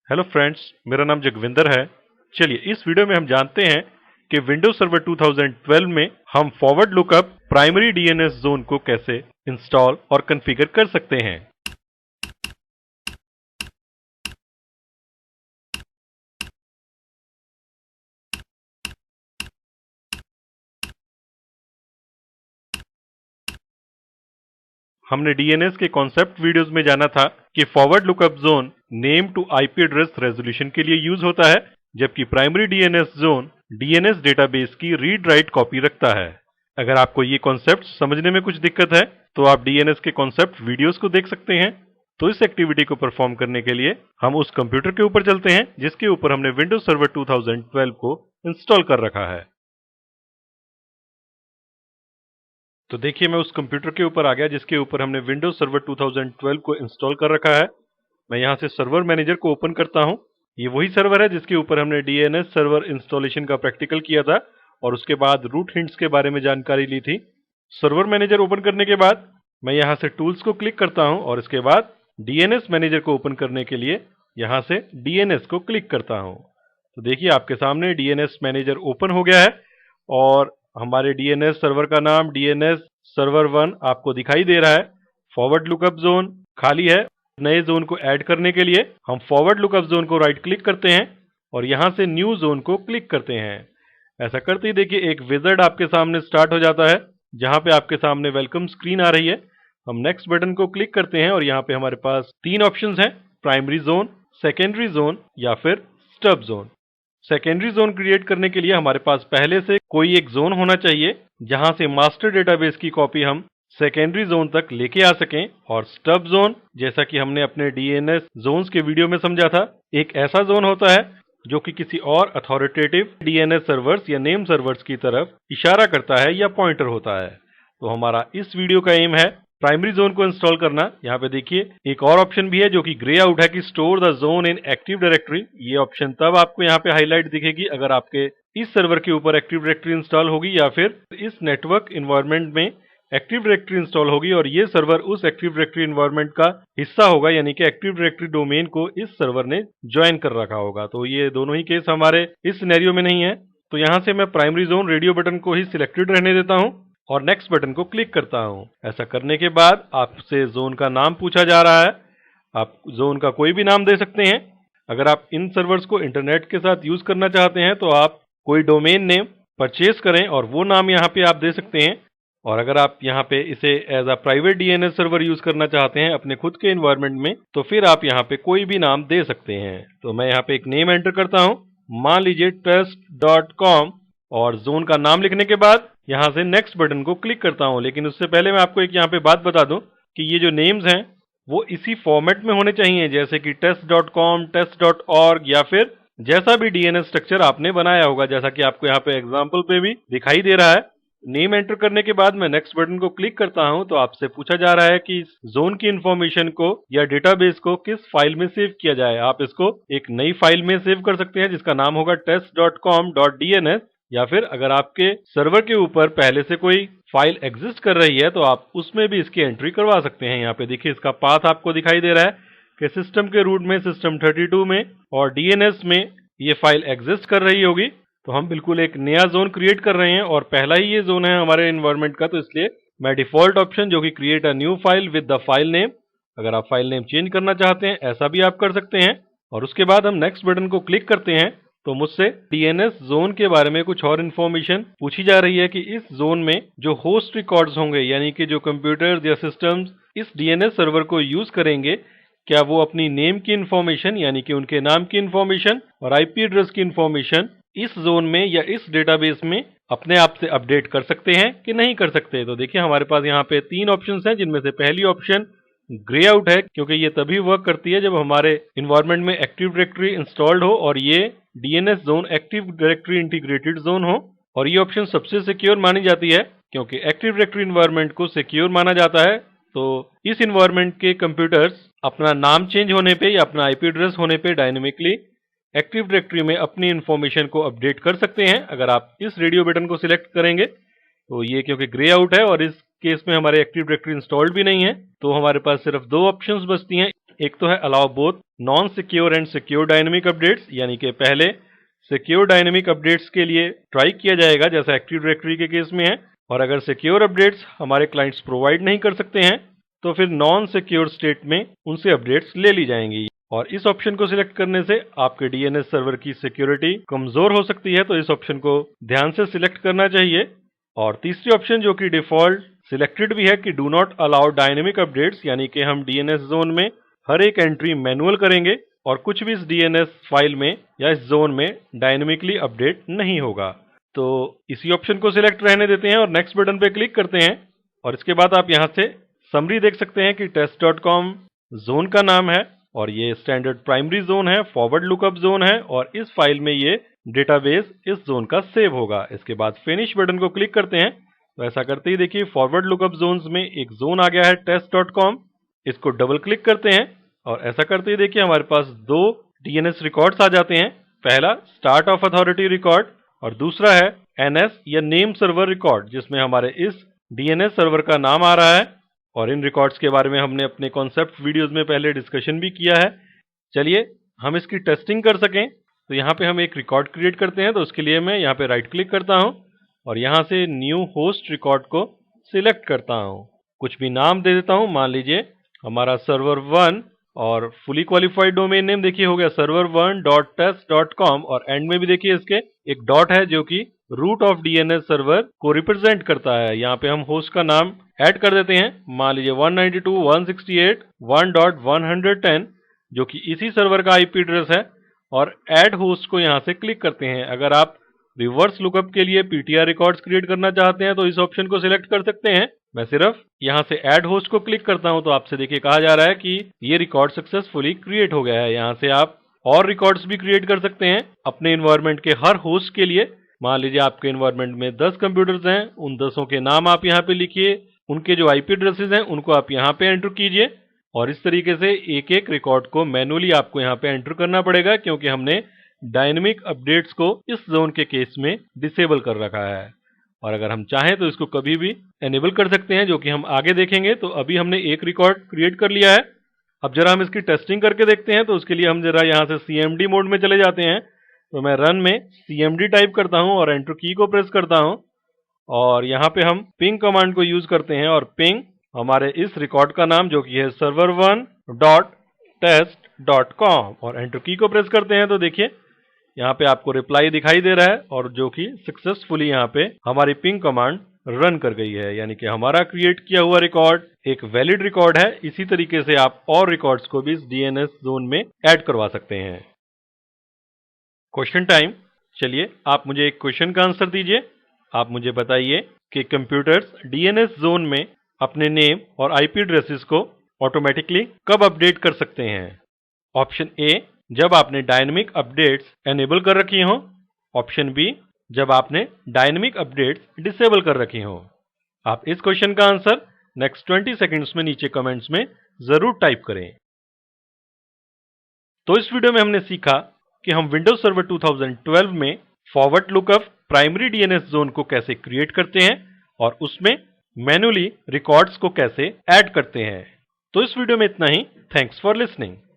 Hello friends, मेरा नाम जगविंदर है। चलिए इस वीडियो में हम जानते हैं कि विंडोज सर्वर 2012 में हम forward lookup primary DNS zone को कैसे इंस्टॉल और कॉन्फ़िगर कर सकते हैं। हमने डीएनएस के कॉन्सेप्ट वीडियोस में जाना था कि forward lookup zone name to IP address resolution के लिए यूज होता है, जबकि primary DNS zone DNS database की रीड राइट कॉपी रखता है। अगर आपको ये कॉन्सेप्ट समझने में कुछ दिक्कत है तो आप डीएनएस के कॉन्सेप्ट वीडियोस को देख सकते हैं। तो इस एक्टिविटी को परफॉर्म करने के लिए हम उस कंप्यूटर के ऊपर चलते हैं जिसके ऊपर हमने विंडोज सर्वर 2012 को इंस्टॉल कर रखा है। तो देखिए मैं उस कंप्यूटर के ऊपर आ गया जिसके ऊपर हमने विंडोज सर्वर 2012 को इंस्टॉल कर रखा है। मैं यहां से सर्वर मैनेजर को ओपन करता हूं। ये वही सर्वर है जिसके ऊपर हमने डीएनएस सर्वर इंस्टॉलेशन का प्रैक्टिकल किया था और उसके बाद रूट हिंट्स के बारे में जानकारी ली थी। सर्वर मैनेजर ओपन करने के बाद मैं यहां से टूल्स को क्लिक करता हूं और इसके बाद डीएनएस मैनेजर को ओपन करने के लिए यहां से डीएनएस को क्लिक करता हूं। तो देखिए आपके सामने डीएनएस मैनेजर ओपन हो गया है और हमारे डीएनएस सर्वर का नाम डीएनएस सर्वर 1 आपको दिखाई दे रहा है। फॉरवर्ड लुकअप जोन खाली है। नए जोन को ऐड करने के लिए हम फॉरवर्ड लुकअप जोन को राइट क्लिक करते हैं और यहां से न्यू जोन को क्लिक करते हैं। ऐसा करते ही देखिए एक विजार्ड आपके सामने स्टार्ट हो जाता है जहां पे आपके सामने वेलकम स्क्रीन आ रही है। हम नेक्स्ट बटन को क्लिक करते हैं और यहाँ पे हमारे पास तीन ऑप्शंस हैं, प्राइमरी जोन, सेकेंडरी जोन या फिर stub zone. Secondary zone create करने के लिए हमारे पास पहले से कोई एक जोन होना चाहिए जहां से मास्टर डेटाबेस की कॉपी हम सेकेंडरी जोन तक लेके आ सकें। और स्टब जोन, जैसा कि हमने अपने डीएनएस जोन्स के वीडियो में समझा था, एक ऐसा जोन होता है जो कि किसी और अथॉरिटेटिव डीएनएस सर्वर्स या नेम सर्वर्स की तरफ इशारा करता है या पॉइंटर होता है। तो हमारा इस वीडियो का एम है प्राइमरी जोन को इंस्टॉल करना। यहाँ पे देखिए एक और ऑप्शन भी है जो कि ग्रे आउट है कि store the zone in active directory. ये ऑप्शन तब आपको यहाँ पे हाईलाइट दिखेगी अगर आपके इस सर्वर के ऊपर एक्टिव डायरेक्टरी इंस्टॉल होगी या फिर इस नेटवर्क इन्वायरमेंट में एक्टिव डायरेक्टरी इंस्टॉल होगी और ये सर्वर उस एक्टिव डायरेक्टरी इन्वायरमेंट का हिस्सा होगा, यानी कि एक्टिव डायरेक्टरी डोमेन को इस सर्वर ने ज्वाइन कर रखा होगा। तो ये दोनों ही केस हमारे इस सिनेरियो में नहीं है। तो यहाँ से मैं प्राइमरी जोन रेडियो बटन को ही सिलेक्टेड रहने देता हूँ और नेक्स्ट बटन को क्लिक करता हूं। ऐसा करने के बाद आपसे जोन का नाम पूछा जा रहा है। आप जोन का कोई भी नाम दे सकते हैं। अगर आप इन सर्वर्स को इंटरनेट के साथ यूज करना चाहते हैं तो आप कोई डोमेन नेम परचेज करें और वो नाम यहाँ पे आप दे सकते हैं। और अगर आप यहाँ पे इसे as a private DNS server use करना चाहते हैं अपने खुद के इन्वायरमेंट में तो फिर आप यहाँ पे कोई भी नाम दे सकते हैं। तो मैं यहाँ पे एक नेम एंटर करता हूँ, मान लीजिए test.com, और जोन का नाम लिखने के बाद यहां से नेक्स्ट बटन को क्लिक करता हूं। लेकिन उससे पहले मैं आपको एक यहाँ पे बात बता दूं कि ये जो नेम्स हैं वो इसी फॉर्मेट में होने चाहिए जैसे कि test.com, test.org या फिर जैसा भी डीएनएस स्ट्रक्चर आपने बनाया होगा, जैसा कि आपको यहाँ पे एग्जांपल पे भी दिखाई दे रहा है। नेम एंटर करने के बाद मैं नेक्स्ट बटन को क्लिक करता हूं तो आपसे पूछा जा रहा है कि इस जोन की इंफॉर्मेशन को या डेटाबेस को किस फाइल में सेव किया जाए। आप इसको एक नई फाइल में सेव कर सकते हैं जिसका नाम होगा test.com.dns, या फिर अगर आपके सर्वर के ऊपर पहले से कोई फाइल एग्जिस्ट कर रही है तो आप उसमें भी इसकी एंट्री करवा सकते हैं। यहाँ पे देखिए इसका पाथ आपको दिखाई दे रहा है कि सिस्टम के रूट में सिस्टम 32 में और डीएनएस में ये फाइल एग्जिस्ट कर रही होगी। तो हम बिल्कुल एक नया जोन क्रिएट कर रहे हैं और पहला ही ये जोन है हमारे एनवायरनमेंट का, तो इसलिए मैं डिफॉल्ट ऑप्शन जो कि create a new file with the file name, अगर आप फाइल नेम चेंज करना चाहते हैं ऐसा भी आप कर सकते हैं। और उसके बाद हम नेक्स्ट बटन को क्लिक करते हैं तो मुझसे डीएनएस जोन के बारे में कुछ और इन्फॉर्मेशन पूछी जा रही है कि इस जोन में जो होस्ट रिकॉर्ड्स होंगे, यानी कि जो कंप्यूटर्स या सिस्टम्स इस डीएनएस सर्वर को यूज करेंगे, क्या वो अपनी नेम की इंफॉर्मेशन यानी कि उनके नाम की इंफॉर्मेशन और आईपी एड्रेस की इंफॉर्मेशन इस जोन में या इस डेटाबेस में अपने आप से अपडेट कर सकते हैं कि नहीं कर सकते। तो देखिए हमारे पास यहाँ पे तीन ऑप्शंस हैं जिनमें से पहली ऑप्शन ग्रे आउट है क्योंकि ये तभी वर्क करती है जब हमारे इन्वायरमेंट में एक्टिव डायरेक्टरी इंस्टॉल्ड हो और ये DNS zone active directory integrated zone हो। और ये ऑप्शन सबसे सिक्योर मानी जाती है क्योंकि एक्टिव डायरेक्टरी इन्वायरमेंट को सिक्योर माना जाता है। तो इस इन्वायरमेंट के कंप्यूटर्स अपना नाम चेंज होने पे या अपना आईपी एड्रेस होने पे डायनेमिकली एक्टिव डायरेक्टरी में अपनी इंफॉर्मेशन को अपडेट कर सकते हैं। अगर आप इस रेडियो बटन को सिलेक्ट करेंगे तो ये क्योंकि ग्रे आउट है और इस केस में हमारे एक्टिव डायरेक्टरी इंस्टॉल्ड भी नहीं है तो हमारे पास सिर्फ दो ऑप्शंस बचती हैं। एक तो है allow both non secure and secure dynamic updates, यानी कि पहले सिक्योर डायनेमिक अपडेट्स के लिए ट्राई किया जाएगा जैसा एक्टिव डायरेक्टरी के केस में है, और अगर सिक्योर अपडेट्स हमारे क्लाइंट्स प्रोवाइड नहीं कर सकते हैं तो फिर नॉन सिक्योर स्टेट में उनसे अपडेट्स ले ली जाएंगी। और इस ऑप्शन को सिलेक्ट करने से आपके डीएनएस सर्वर की सिक्योरिटी कमजोर हो सकती है, तो इस ऑप्शन को ध्यान से सिलेक्ट करना चाहिए। और तीसरी ऑप्शन जो कि डिफॉल्ट सिलेक्टेड भी है कि do not allow dynamic updates, यानी कि हम डीएनएस जोन में हर एक एंट्री मैनुअल करेंगे और कुछ भी इस डीएनएस फाइल में या इस जोन में डायनेमिकली अपडेट नहीं होगा। तो इसी ऑप्शन को सिलेक्ट रहने देते हैं और नेक्स्ट बटन पे क्लिक करते हैं। और इसके बाद आप यहां से समरी देख सकते हैं कि test.com जोन का नाम है और ये स्टैंडर्ड प्राइमरी जोन है, फॉरवर्ड लुकअप जोन है और इस फाइल में ये डेटाबेस इस जोन का सेव होगा। इसके बाद फिनिश बटन को क्लिक करते हैं, तो ऐसा करते ही देखिए फॉरवर्ड लुकअप जोन्स में एक जोन आ गया है test.com। इसको डबल क्लिक करते हैं और ऐसा करते ही देखिए हमारे पास दो डीएनएस रिकॉर्ड्स आ जाते हैं। पहला स्टार्ट ऑफ अथॉरिटी रिकॉर्ड और दूसरा है एनएस या नेम सर्वर रिकॉर्ड, जिसमें हमारे इस डीएनएस सर्वर का नाम आ रहा है। और इन रिकॉर्ड्स के बारे में हमने अपने कॉन्सेप्ट वीडियोस में पहले डिस्कशन भी किया है। चलिए हम इसकी टेस्टिंग कर सकें तो यहाँ पे हम एक रिकॉर्ड क्रिएट करते हैं। तो उसके लिए मैं यहाँ पे राइट क्लिक करता हूँ और यहाँ से न्यू होस्ट रिकॉर्ड को सिलेक्ट करता हूँ। कुछ भी नाम दे देता हूँ, मान लीजिए हमारा सर्वर 1 और फुली क्वालिफाइड डोमेन नेम देखिए हो गया server1.test.com और एंड में भी देखिए इसके एक डॉट है जो कि रूट ऑफ डीएनएस सर्वर को रिप्रेजेंट करता है। यहाँ पे हम होस्ट का नाम ऐड कर देते हैं, मान लीजिए 192.168.1.110 जो कि इसी सर्वर का आईपी एड्रेस है, और ऐड होस्ट को यहाँ से क्लिक करते हैं। अगर आप रिवर्स लुकअप के लिए पीटीआर रिकॉर्ड्स क्रिएट करना चाहते हैं तो इस ऑप्शन को सिलेक्ट कर सकते हैं। मैं सिर्फ यहाँ से ऐड होस्ट को क्लिक करता हूं तो आपसे देखिए कहा जा रहा है कि ये रिकॉर्ड सक्सेसफुली क्रिएट हो गया है। यहाँ से आप और रिकॉर्ड्स भी क्रिएट कर सकते हैं अपने एनवायरनमेंट के हर होस्ट के लिए। मान लीजिए आपके एनवायरनमेंट में 10 कंप्यूटर्स हैं, उन 10 के नाम आप यहाँ पे लिखिए, उनके जो आईपी एड्रेसेस हैं उनको आप यहाँ पे एंटर कीजिए और इस तरीके से एक एक रिकॉर्ड को मैनुअली आपको यहाँ पे एंटर करना पड़ेगा, क्योंकि हमने डायनेमिक अपडेट्स को इस जोन के केस में डिसेबल कर रखा है। और अगर हम चाहें तो इसको कभी भी एनेबल कर सकते हैं, जो कि हम आगे देखेंगे। तो अभी हमने एक रिकॉर्ड क्रिएट कर लिया है। अब जरा हम इसकी टेस्टिंग करके देखते हैं। तो उसके लिए हम जरा यहाँ से सीएमडी मोड में चले जाते हैं। तो मैं रन में सीएमडी टाइप करता हूँ और एंटर की को प्रेस करता हूँ और यहाँ पे हम पिंग कमांड को यूज करते हैं और पिंग हमारे इस रिकॉर्ड का नाम जो कि है server1.test.com और एंटर की को प्रेस करते हैं। तो देखिए यहाँ पे आपको रिप्लाई दिखाई दे रहा है और जो कि सक्सेसफुली यहाँ पे हमारी पिंग कमांड रन कर गई है, यानी कि हमारा क्रिएट किया हुआ रिकॉर्ड एक वैलिड रिकॉर्ड है। इसी तरीके से आप और रिकॉर्ड्स को भी इस डीएनएस जोन में ऐड करवा सकते हैं। Question time. चलिए आप मुझे एक क्वेश्चन का आंसर दीजिए। आप मुझे बताइए कि कंप्यूटर्स डीएनएस जोन में अपने नेम और आईपी एड्रेसेस को ऑटोमेटिकली कब अपडेट कर सकते हैं। ऑप्शन ए, जब आपने डायनेमिक अपडेट्स एनेबल कर रखी हो। ऑप्शन बी, जब आपने डायनेमिक अपडेट्स डिसेबल कर रखी हो। आप इस क्वेश्चन का आंसर नेक्स्ट 20 सेकंड्स में नीचे कमेंट्स में जरूर टाइप करें। तो इस वीडियो में हमने सीखा कि हम विंडोज सर्वर 2012 में forward lookup primary DNS zone को कैसे क्रिएट करते हैं और उसमें मैन्युअली रिकॉर्ड्स को कैसे ऐड करते हैं। तो इस वीडियो में इतना ही। Thanks for listening.